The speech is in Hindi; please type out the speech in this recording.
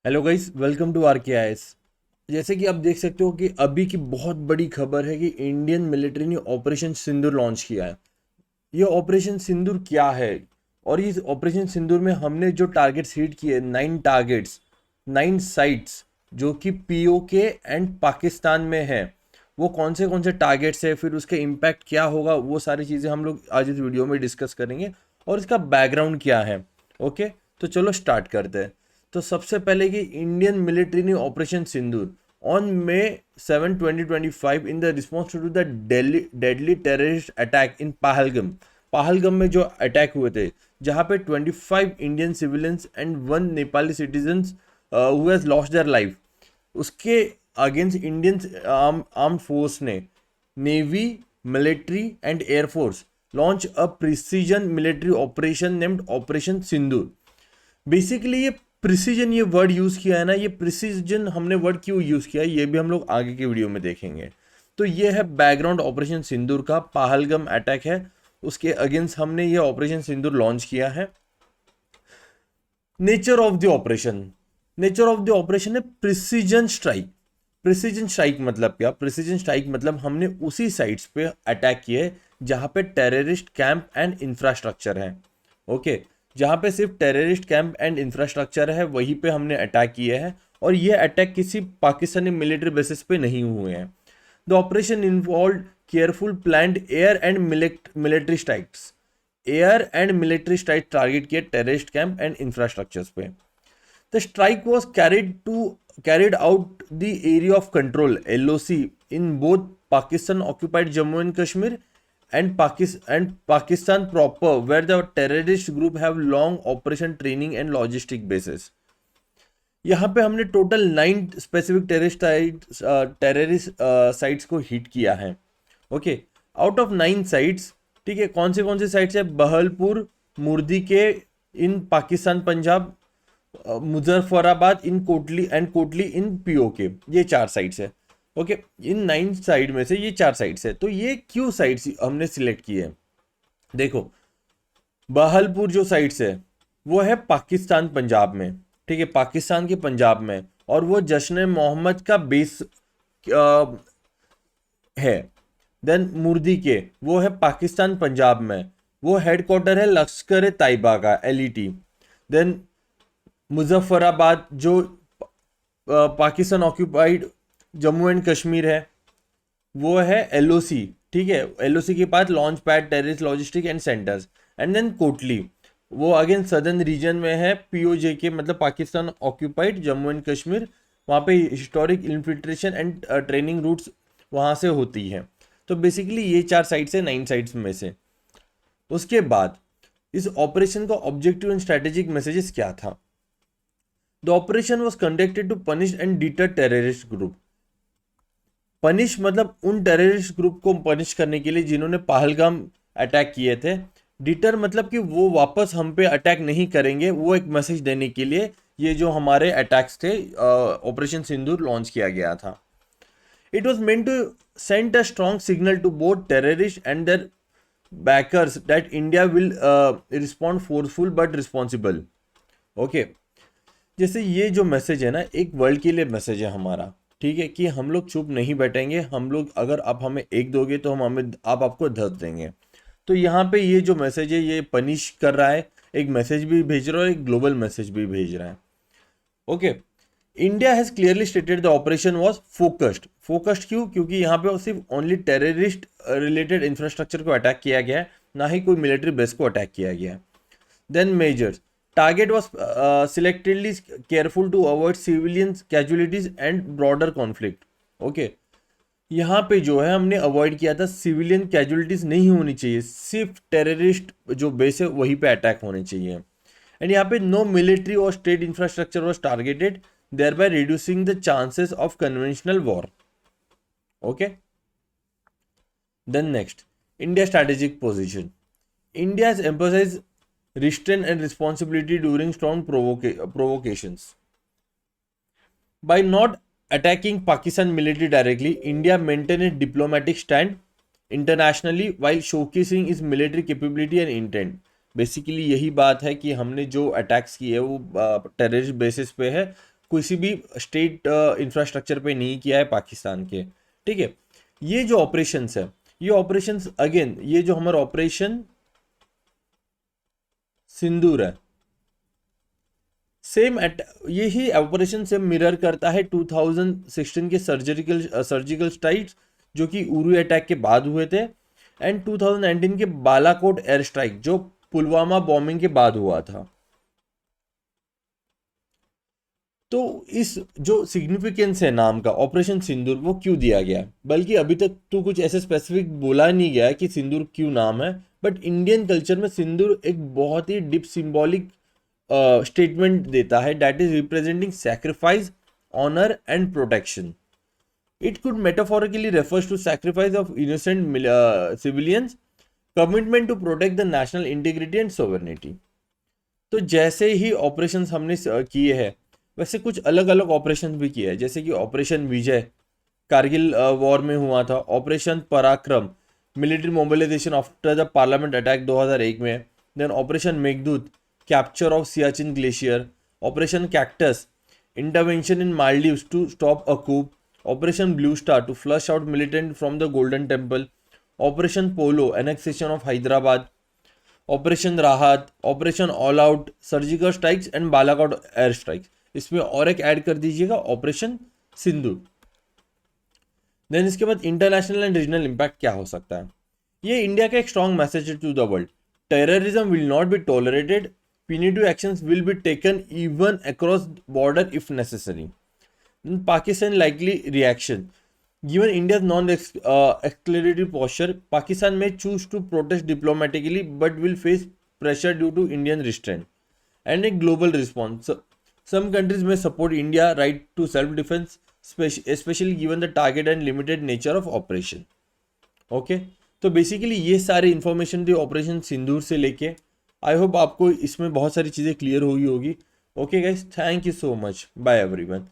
Hello guys, welcome to R K I S. जैसे कि आप देख सकते हो कि अभी की बहुत बड़ी खबर है कि इंडियन मिलिट्री ने ऑपरेशन सिंदूर लॉन्च किया है। ये ऑपरेशन सिंदूर क्या है? और इस ऑपरेशन सिंदूर में हमने जो टारगेट्स हिट किए, 9 टारगेट्स, 9 साइट्स, जो कि पीओके एंड पाकिस्तान में है, वो कौन से टारगेट्स है, फिर उसका इम्पैक्ट क्या होगा, वो सारी चीज़ें हम लोग आज इस वीडियो में डिस्कस करेंगे। और इसका बैकग्राउंड क्या है। ओके, तो चलो स्टार्ट करते हैं। तो सबसे पहले कि इंडियन मिलिट्री ने operation Sindoor on May 7, 2025 in the response to the deadly terrorist attack in Pahalgam. Pahalgam में जो अटैक हुए थे, जहां पे 25 Indian civilians and 1 Nepali citizens who has lost their life, उसके अगेंस्ट इंडियन आर्म फोर्स ने, navy, military and air force, launch a precision military operation named operation Sindoor. Basically ये प्रिसीजन, ये वर्ड यूज किया है ना, ये प्रिसीजन हमने वर्ड क्यों यूज किया है ये भी हम लोग आगे के वीडियो में देखेंगे। तो ये है बैकग्राउंड ऑपरेशन सिंदूर का। पहलगम अटैक है, उसके अगेंस्ट हमने ये ऑपरेशन सिंदूर लॉन्च किया है। Nature of the operation, nature of the operation है प्रिसीजन स्ट्राइक। प्रिसीजन स्ट्राइक मतलब क्या? प्रिसीजन स्ट्राइक मतलब हमने उसी साइट्स पे अटैक किए जहां पे टेररिस्ट कैंप एंड इंफ्रास्ट्रक्चर है। ओके, जहां पे सिर्फ टेररिस्ट कैंप एंड इंफ्रास्ट्रक्चर है वहीं पे हमने अटैक किए हैं। और ये अटैक किसी पाकिस्तानी मिलिट्री बेसिस पे नहीं हुए हैं। The operation involve careful planned air and military strikes. Air and military strike target किए टेररिस्ट कैंप एंड इंफ्रास्ट्रक्चर्स पे। The strike was carried out the area of control LOC in both Pakistan occupied Jammu and Kashmir and Pakistan proper, where the terrorist group have long operation training and logistic bases. यहाँ पे हमने टोटल 9 स्पेसिफिक टेररिस्ट साइट्स को हिट किया है। ओके, आउट ऑफ 9 साइट्स, ठीक है, कौन से साइट्स है? Bahawalpur, Muridke in Pakistan Punjab, Muzaffarabad in Kotli and Kotli in PoK, ये 4 साइट्स है। ओके, इन 9 साइड में से ये 4 साइट्स है। तो ये क्यों साइट्स हमने सिलेक्ट किए हैं? देखो, बहलपुर जो साइट्स है वो है पाकिस्तान पंजाब में, ठीक है, पाकिस्तान के पंजाब में, और वो जश्न मोहम्मद का बेस है। देन मुर्दी के, वो है पाकिस्तान पंजाब में, वो हेडक्वार्टर है लश्कर तैयबा का, LET। देन मुजफ्फराबाद जो पाकिस्तान ऑक्यूपाइड जम्मू एंड कश्मीर है, वो है LOC, ठीक है, LOC के पास launch pad, terrorist logistic and centres. And then Kotli, वो अगेन सदर्न रीजन में है, POJ के, मतलब पाकिस्तान ऑक्यूपाइड जम्मू एंड कश्मीर। वहाँ पे historic infiltration and training routes वहाँ से होती है। तो बेसिकली ये 4 साइट्स है 9 साइट्स में से। उसके बाद इस ऑपरेशन का ऑब्जेक्टिव एंड स्ट्रेटेजिक मैसेजेस क्या था? The operation was conducted to punish and deter terrorist group. Punish मतलब उन टेररिस्ट ग्रुप को पनिश करने के लिए जिन्होंने पहलगाम अटैक किए थे। डिटर मतलब कि वो वापस हम पे अटैक नहीं करेंगे, वो एक मैसेज देने के लिए ये जो हमारे अटैक्स थे, ऑपरेशन सिंदूर लॉन्च किया गया था। It was meant to send a strong signal to both terrorist and their backers that India will respond forceful but responsible. Okay, जैसे ये जो मैसेज है ना, एक वर्ल्ड के लिए मैसेज है हमारा, ठीक है, कि हम लोग चुप नहीं बैठेंगे। हम लोग, अगर आप हमें एक दोगे तो हम हमें आप आपको 10 देंगे। तो यहाँ पे ये जो मैसेज है ये पनिश कर रहा है, एक मैसेज भी भेज रहा है, एक ग्लोबल मैसेज भी भेज रहा है। Okay, India has clearly stated the operation was focused. Focused क्यों? क्योंकि यहाँ पे सिर्फ ओनली टेररिस्ट रिलेटेड इंफ्रास्ट्रक्चर को अटैक किया गया है, ना ही कोई मिलिट्री बेस को अटैक किया गया है। Then measures. Target was selectively careful to avoid civilian casualties and broader conflict. Okay. यहाँ पे जो है हमने अवॉइड किया था, सिविलियन कैजुअलिटीज नहीं होनी चाहिए, सिर्फ टेररिस्ट जो बेस है वहीं पे अटैक होने चाहिए। एंड यहाँ पे no military or state infrastructure was targeted, thereby reducing the chances of conventional war. Okay, then next, India strategic position. India has emphasized restraint and responsibility during strong provocations. By not attacking Pakistan military directly, India maintained a diplomatic stand internationally while showcasing its military capability and intent. Basically यही बात है कि हमने जो अटैक्स किए वो टेररिस्ट बेसिस पे है, किसी भी स्टेट इंफ्रास्ट्रक्चर पे नहीं किया है पाकिस्तान के, ठीक है। ये जो ऑपरेशंस है, ये ऑपरेशंस अगेन, ये जो हमारा ऑपरेशन सिंदूर है, सेम यही ऑपरेशन से मिरर करता है 2016 के सर्जिकल स्ट्राइक्स जो कि उरी अटैक के बाद हुए थे, एंड 2019 के बालाकोट एयर स्ट्राइक जो पुलवामा बॉम्बिंग के बाद हुआ था। तो इस जो सिग्निफिकेंस है नाम का ऑपरेशन सिंदूर, वो क्यों दिया गया है, बल्कि अभी तक तो कुछ ऐसे स्पेसिफिक बोला नहीं गया है कि सिंदूर क्यों नाम है, बट इंडियन कल्चर में सिंदूर एक बहुत ही डीप सिंबॉलिक स्टेटमेंट देता है, that is representing sacrifice, honour and protection. It could metaphorically refers to sacrifice of innocent civilians, commitment to protect the national integrity and sovereignty. तो जैसे ही ऑपरेशंस हमने किए हैं, वैसे कुछ अलग अलग ऑपरेशन भी किए हैं, जैसे कि ऑपरेशन विजय कारगिल वॉर में हुआ था, operation Parakram military mobilisation after the parliament attack 2001 में, then operation Meghdoot capture of Siachen glacier, operation cactus intervention in Maldives to stop a coup, operation blue star to flush out militant from the golden temple, operation polo annexation of Hyderabad, operation Rahat, operation all out, surgical strikes and Balakot air strikes. इसमें और एक ऐड कर दीजिएगा ऑपरेशन सिंदूर। देन इसके बाद इंटरनेशनल एंड रीजनल इम्पैक्ट क्या हो सकता है, ये इंडिया का एक स्ट्रॉन्ग मैसेज है to the world, terrorism will not be tolerated, punitive actions will be taken even across border if necessary. Pakistan likely reaction, given India's non-escalatory posture, Pakistan may choose to protest diplomatically but will face pressure due to Indian restraint and a global response. So, some countries may support India right to self-defense, especially given the target and limited nature of operation. Okay, तो बेसिकली ये सारे इंफॉर्मेशन थी ऑपरेशन सिंदूर से लेके। आई होप आपको इसमें बहुत सारी चीज़ें क्लियर हुई होगी। Okay guys, thank you so much, bye everyone.